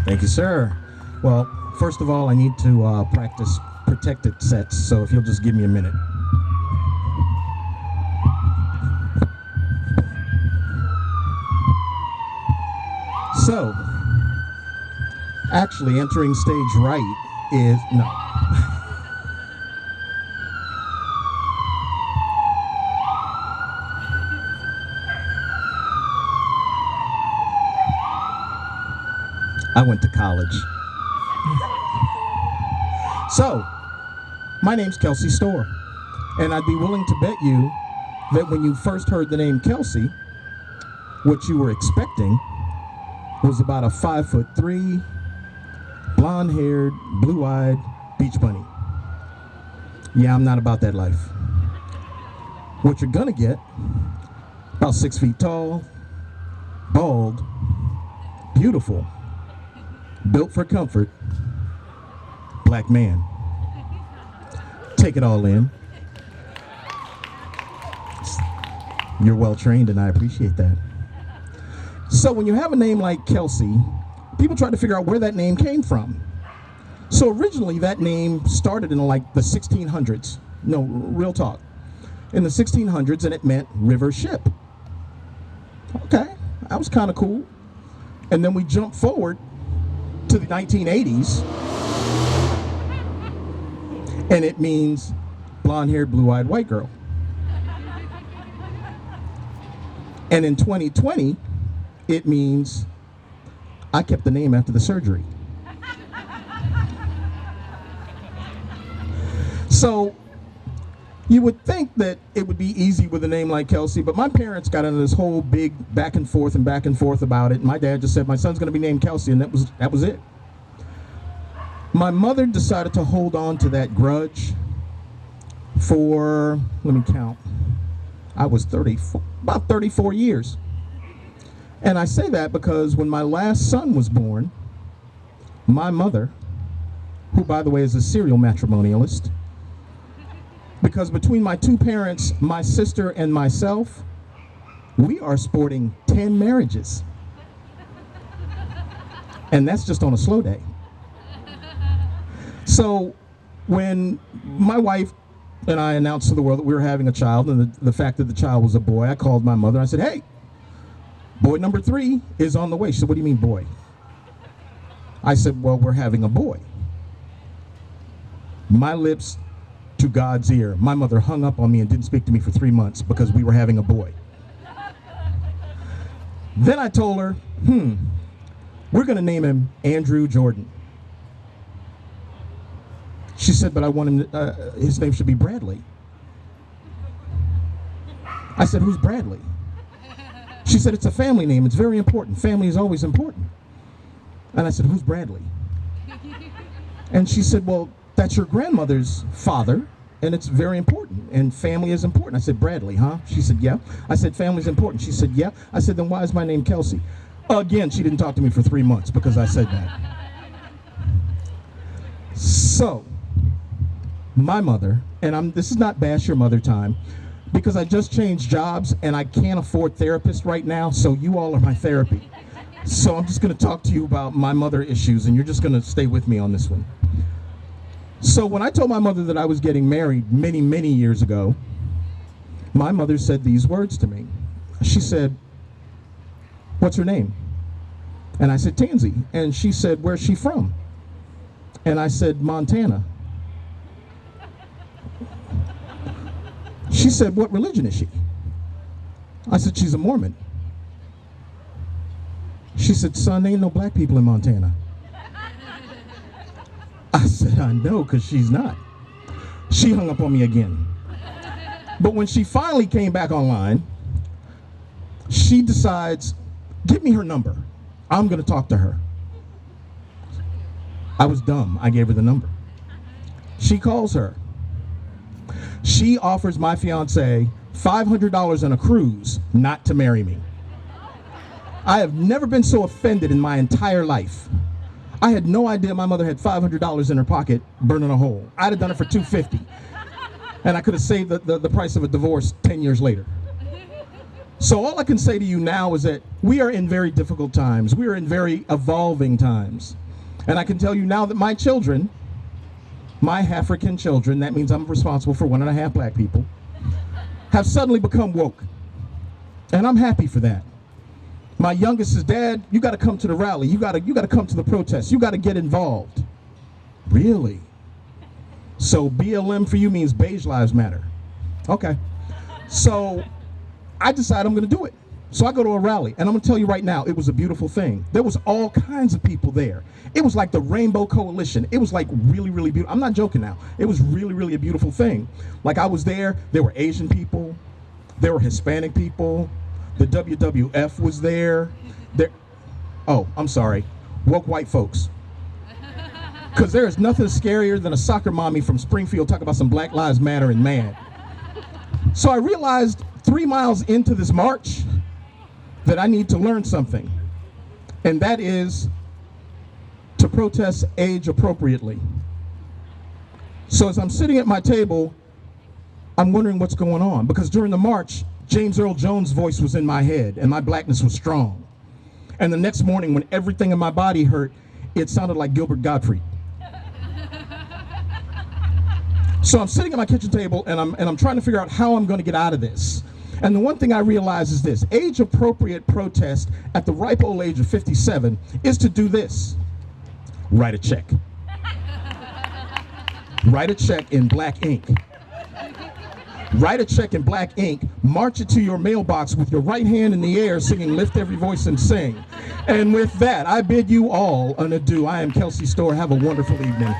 Thank you, sir. Well, first of all, I need to practice protected sets, so if you'll just give me a minute. So, actually entering stage right is, no. I went to college. So, my name's Kelsey Storr, and I'd be willing to bet you that when you first heard the name Kelsey, what you were expecting was about a 5'3", blonde-haired, blue-eyed beach bunny. Yeah, I'm not about that life. What you're gonna get, about 6 feet tall, bald, beautiful, built for comfort, black man. Take it all in. You're well trained, and I appreciate that. So when you have a name like Kelsey, people try to figure out where that name came from. So originally that name started in like the 1600s. No, real talk. In the 1600s, and it meant river ship. Okay, that was kind of cool. And then we jump forward to the 1980s, and it means blonde-haired, blue-eyed white girl. And in 2020, it means I kept the name after the surgery. So you would think that it would be easy with a name like Kelsey, but my parents got into this whole big back and forth about it. And my dad just said, my son's gonna be named Kelsey, and that was it. My mother decided to hold on to that grudge for, let me count, I was about 34 years. And I say that because when my last son was born, my mother, who by the way is a serial matrimonialist, because between my two parents, my sister and myself, we are sporting 10 marriages. And that's just on a slow day. So when my wife and I announced to the world that we were having a child, and the fact that the child was a boy, I called my mother and I said, hey, boy number 3 is on the way. She said, what do you mean boy? I said, well, we're having a boy. My lips to God's ear. My mother hung up on me and didn't speak to me for 3 months because we were having a boy. Then I told her, we're gonna name him Andrew Jordan. She said, but I want him, his name should be Bradley. I said, who's Bradley? She said, it's a family name, it's very important. Family is always important. And I said, who's Bradley? And she said, well, that's your grandmother's father, and it's very important, and family is important. I said, Bradley, huh? She said, yeah. I said, family's important. She said, yeah. I said, then why is my name Kelsey? Again, she didn't talk to me for 3 months because I said that. So, my mother, and this is not bash your mother time, because I just changed jobs and I can't afford therapists right now, so you all are my therapy. So I'm just gonna talk to you about my mother issues, and you're just gonna stay with me on this one. So when I told my mother that I was getting married many, many years ago, my mother said these words to me. She said, what's her name? And I said, Tansy. And she said, where's she from? And I said, Montana. She said, what religion is she? I said, she's a Mormon. She said, son, there ain't no black people in Montana. I said, I know, because she's not. She hung up on me again. But when she finally came back online, she decides, give me her number. I'm going to talk to her. I was dumb. I gave her the number. She calls her. She offers my fiance $500 on a cruise not to marry me. I have never been so offended in my entire life. I had no idea my mother had $500 in her pocket burning a hole. I'd have done it for $250. And I could have saved the price of a divorce 10 years later. So all I can say to you now is that we are in very difficult times. We are in very evolving times. And I can tell you now that my children, my African children, that means I'm responsible for 1.5 black people, have suddenly become woke. And I'm happy for that. My youngest is, Dad, you got to come to the rally. You got to come to the protest. You got to get involved. Really? So BLM for you means Beige Lives Matter. Okay. So I decide I'm going to do it. So I go to a rally, and I'm going to tell you right now, it was a beautiful thing. There was all kinds of people there. It was like the Rainbow Coalition. It was like really, really beautiful. I'm not joking now. It was really, really a beautiful thing. Like I was there were Asian people, there were Hispanic people, the WWF was there. Oh, I'm sorry, woke white folks. Because there is nothing scarier than a soccer mommy from Springfield talking about some Black Lives Matter and mad. So I realized 3 miles into this march that I need to learn something, and that is to protest age appropriately. So as I'm sitting at my table, I'm wondering what's going on, because during the march, James Earl Jones' voice was in my head, and my blackness was strong. And the next morning, when everything in my body hurt, it sounded like Gilbert Gottfried. So I'm sitting at my kitchen table, and I'm trying to figure out how I'm going to get out of this. And the one thing I realize is this: age-appropriate protest at the ripe old age of 57 is to do this: write a check. Write a check in black ink. Write a check in black ink, march it to your mailbox with your right hand in the air singing Lift Every Voice and Sing. And with that, I bid you all an adieu. I am Kelsey Storr. Have a wonderful evening.